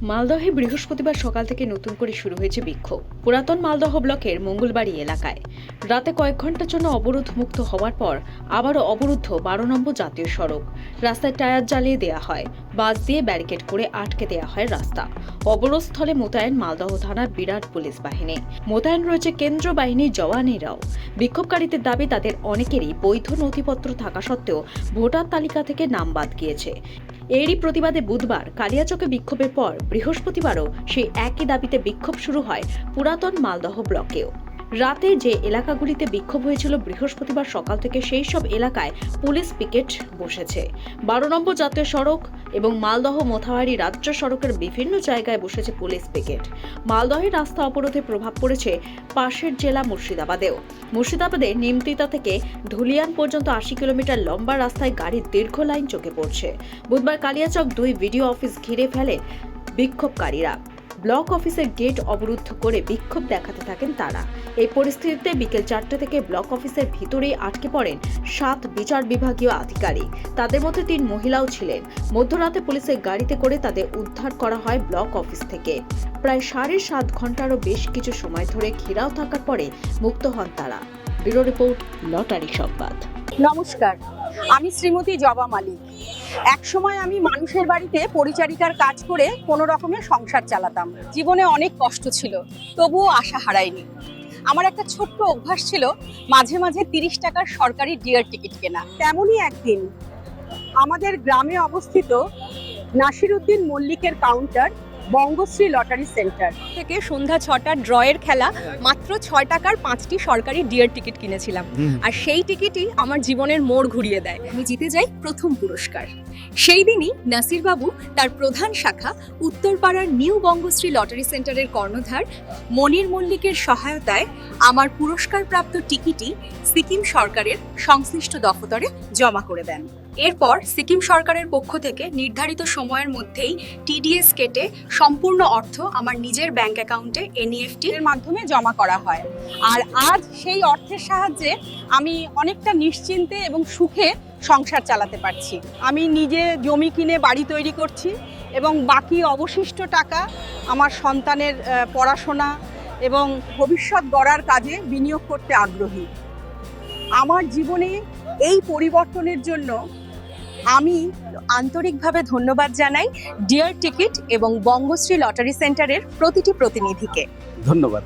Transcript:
মালদহে বৃহস্পতিবার সকাল থেকে নতুন করে শুরু হয়েছে বিক্ষোভ। পুরাতন মালদহ ব্লকের মঙ্গলবাড়ি এলাকায় রাতে কয়েক ঘন্টার জন্য অবরোধ মুক্ত হওয়ার পর আবারও অবরুদ্ধ 12 নম্বর জাতীয় সড়ক। রাস্তায় টায়ার জ্বালিয়ে দেওয়া হয়, বাস দিয়ে ব্যারিকেড করে আটকে দেওয়া হয় রাস্তা। অবরোধস্থলে মোতায়েন মালদহ থানার বিরাট পুলিশ বাহিনী। মোতায়েন রয়েছে কেন্দ্র বাহিনীর জওয়ানেরাও। বিক্ষোভকারীদের দাবি, তাদের অনেকেরই বৈধ নথিপত্র থাকা সত্ত্বেও ভোটার তালিকা থেকে নাম বাদ গিয়েছে। এরই প্রতিবাদে বুধবার কালিয়াচকে বিক্ষোভের পর বৃহস্পতিবারও সেই একই দাবিতে বিক্ষোভ শুরু হয় পুরাতন মালদহ ব্লকেও। রাতে যে এলাকাগুলিতে বিক্ষোভ হয়েছিল বৃহস্পতিবার সকাল থেকে সেই সব এলাকায় পুলিশ পিকেট বসেছে। 12 নম্বর জাতীয় সড়ক এবং মালদহ মোথাবাড়ি রাজ্য সড়কের বিভিন্ন জায়গায় বসেছে পুলিশ পিকেট। মালদহের রাস্তা অবরোধে প্রভাব পড়েছে পাশের জেলা মুর্শিদাবাদেও। মুর্শিদাবাদে নিমতিতা থেকে ধুলিয়ান পর্যন্ত 80 কিলোমিটার লম্বা রাস্তায় গাড়ির দীর্ঘ লাইন চোখে পড়ছে। বুধবার কালিয়াচক 2 ভিডিও অফিস ঘিরে ফেলে বিক্ষোভকারীরা। ব্লক অফিসের গেট অবরুদ্ধ করে বিক্ষোভ দেখাতে থাকেন তারা। এই পরিস্থিতিতে বিকেল 4টা থেকে ব্লক অফিসের ভিতরেই আটকে পড়েন 7 বিচার বিভাগীয় আধিকারিক। তাদের মধ্যে 3 মহিলাও ছিলেন। মধ্যরাতে পুলিশের গাড়িতে করে তাদের উদ্ধার করা হয় ব্লক অফিস থেকে। প্রায় 7.5 ঘন্টারও বেশ কিছু সময় ধরে ঘেরাও থাকার পরে মুক্ত হন তারা। ব্যুরো রিপোর্ট, লটারি সংবাদ। নমস্কার, আমি শ্রীমতী জবা মালিক। একসময় আমি মানুষের বাড়িতে পরিচারিকার কাজ করে কোনো রকমের সংসার চালাতাম। জীবনে অনেক কষ্ট ছিল, তবুও আশা হারাইনি। আমার একটা ছোট্ট অভ্যাস ছিল মাঝে মাঝে 30 টাকার সরকারি ডিয়ার টিকিট কেনা। তেমনই একদিন আমাদের গ্রামে অবস্থিত নাসিরউদ্দিন মল্লিকের কাউন্টার বঙ্গশ্রী লটারি সেন্টার থেকে সন্ধ্যা 6টার ড্রয়ের খেলা মাত্র 6 টাকার 5টি সরকারি ডিয়ার টিকিট কিনেছিলাম। আর সেই টিকিটই আমার জীবনের মোড় ঘুরিয়ে দেয়। আমি জিতে যাই প্রথম পুরস্কার। সেই দিনই নাসির বাবু তার প্রধান শাখা উত্তরপাড়ার নিউ বঙ্গশ্রী লটারি সেন্টারের কর্ণধার মনির মল্লিকের সহায়তায় আমার পুরস্কারপ্রাপ্ত টিকিটই সিকিম সরকারের সংশ্লিষ্ট দফতরে জমা করে দেন। এরপর সিকিম সরকারের পক্ষ থেকে নির্ধারিত সময়ের মধ্যেই টিডিএস কেটে সম্পূর্ণ অর্থ আমার নিজের ব্যাংক অ্যাকাউন্টে এনইএফটি এর মাধ্যমে জমা করা হয়। আর আজ সেই অর্থের সাহায্যে আমি অনেকটা নিশ্চিন্তে এবং সুখে সংসার চালাতে পারছি। আমি নিজে জমি কিনে বাড়ি তৈরি করছি এবং বাকি অবশিষ্ট টাকা আমার সন্তানের পড়াশোনা এবং ভবিষ্যৎ গড়ার কাজে বিনিয়োগ করতে আগ্রহী। আমার জীবনে এই পরিবর্তনের জন্য আমি আন্তরিকভাবে ধন্যবাদ জানাই ডিয়ার টিকিট এবং বঙ্গশ্রী লটারি সেন্টারের প্রতিটি প্রতিনিধিকে। ধন্যবাদ।